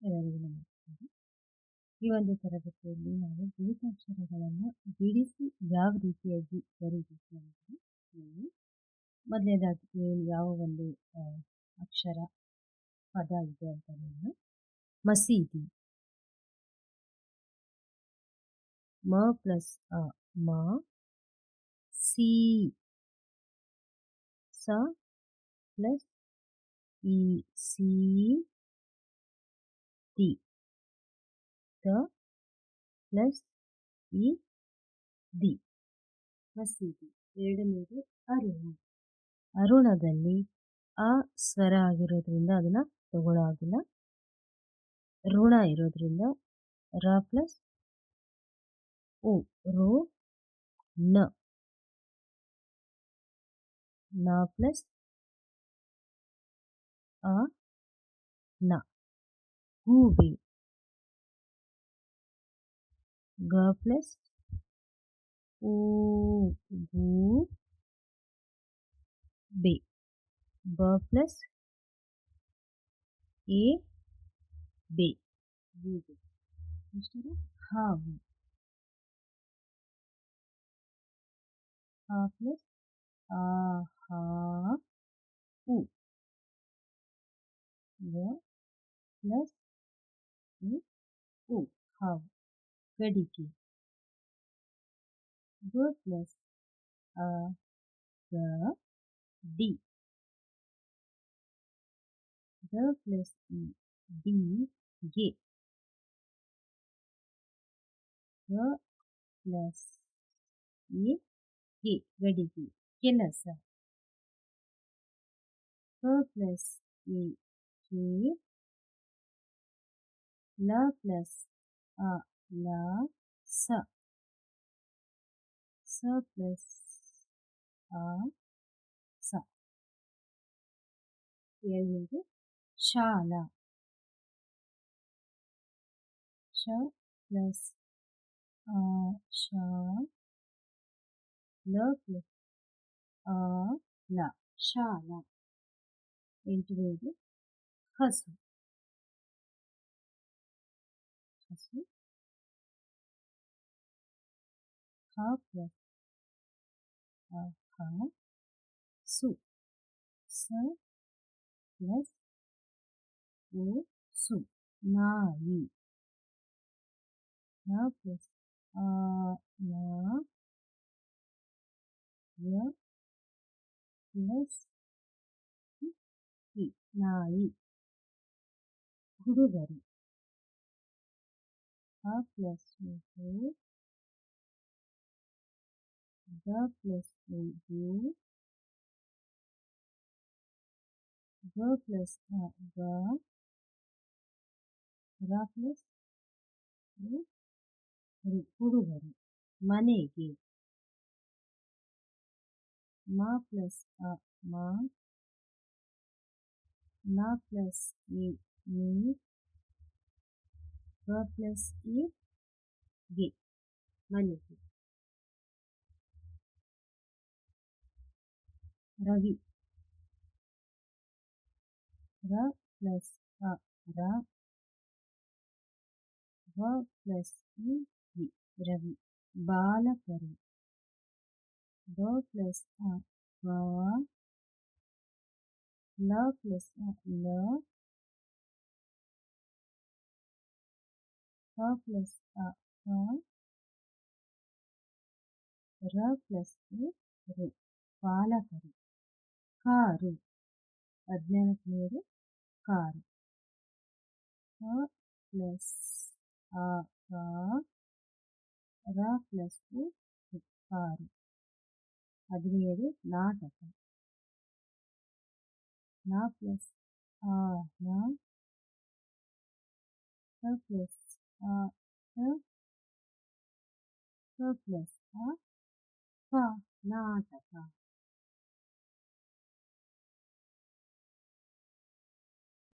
ಎಲ್ಲರಿಗೂ ನಮಸ್ಕಾರ. ಈ ಒಂದು ತರಗತಿಯಲ್ಲಿ ನಾವು ಬೀಜಾಕ್ಷರಗಳನ್ನು ಬಿಡಿಸಿ ಯಾವ ರೀತಿಯಾಗಿ ಬರೀಬೇಕು ಅಂದರೆ ನಾವು ಮೊದಲನೇದಾಗಿ ಯಾವ ಒಂದು ಅಕ್ಷರ ಪದ ಇದೆ ಅಂತ ನೋಡೋಣ. ಮಸೀದಿ, ಮ ಪ್ಲಸ್ ಅ ಮ, ಸಿ ಸ ಪ್ಲಸ್ ಈ ಸಿ ತಿ, ತ ಪ್ಲಸ್ ಈ ದಿ, ಮಸೀದಿ. ಎರಡನೇದು ಅರುಣ. ಅರುಣದಲ್ಲಿ ಆ ಸ್ವರ ಆಗಿರೋದ್ರಿಂದ ಅದನ್ನ ತಗೊಳ್ಳೋ ಆಗಿಲ್ಲ. ಋಣ ಇರೋದ್ರಿಂದ ರ ಪ್ಲಸ್ ಉ, ರು ನ, ನ ಪ್ಲಸ್ ಅ ನ, ಗೂಬೆ. ಗ ಪ್ಲಸ್ ಊ, ಗು ಬೆ. ಬ ಪ್ಲಸ್ ಎ ಬೆ, ಗೂಬೆ. ನೆಕ್ಸ್ಟ್ ಹಾವು. ಹ ಪ್ಲಸ್ ಆ ಹಾ ಉ, ವ ಪ್ಲಸ್ ಉ, ಹಾವು. ಗಡಿಗೆ. ಗ ಪ್ಲಸ್ ಅ ಗ D, the plus E D ಗೆ, ಗ ಪ್ಲಸ್ ಎ ಗೆ, ಗಡಿಗೆ. ಕೆಲಸ. ಕ ಪ್ಲಸ್ ಎ ಕೆ, ಲ ಪ್ಲಸ್ ಅ ಲ ಸ, ಸ ಪ್ಲಸ್ ಆ ಸ. ಎರಡನೇದು ಶಾಲಾ. ಶ ಪ್ಲಸ್ ಆ ಶ, ಲ ಪ್ಲಸ್ ಆ ಲ, ಶಾಲಾ. ಎಂಟನೇದು ಹಸು. ಹಸು. ಹ ಪ್ಲಸ್ ಅ ಹ ಸು, ಸ ಪ್ಲಸ್ ಉ ಸು, ನಾಯಿ. ನ ಪ್ಲಸ್ ಆ ನ, ಯ ಪ್ಲಸ್ ಇ, ನಾಯಿ. ಹುಡುಗರು. ಹ ಪ್ಲಸ್ ಹು, ಗ ಪ್ಲಸ್ ಗು, ಗ ಪ್ಲಸ್ ಅ ಗ, ರ ಪ್ಲಸ್ ರು, ಹುಡುಗರು. ಮನೆಗೆ. ಮ ಪ್ಲಸ್ ಅ ಮ, ನ ಪ್ಲಸ್ ಎ ನಿ, ಗ ಪ್ಲಸ್ ಎ ಗೆ, ಮನೆಗೆ. ರವಿ. ರ ಪ್ಲಸ್ ಅ ರ, ವ ಪ್ಲಸ್ ಇ ವಿ, ರವಿ. ಬಾಲಕರು. ಬ ಪ್ಲಸ್ ಅ ಬ, ಲ ಪ್ಲಸ್ ಅ ಲ, ಹ ಪ್ಲಸ್ ಅ ಹ, ರ ಪ್ಲಸ್ ಇ ರು, ಬಾಲಕರು. ಕಾರು. 14ನೇದು ಕಾರು. ಹ ಪ್ಲಸ್ ಆ ಕ, ರ ಪ್ಲಸ್ ಉ ರು, ಕಾರು. 15ನೇದು ನಾಟಕ. ನ ಪ್ಲಸ್ ಆ ನ, ಸ ಪ್ಲಸ್ ಆ ಸ, ಸ ಪ್ಲಸ್ ಆ ಕ, ನಾಟಕ.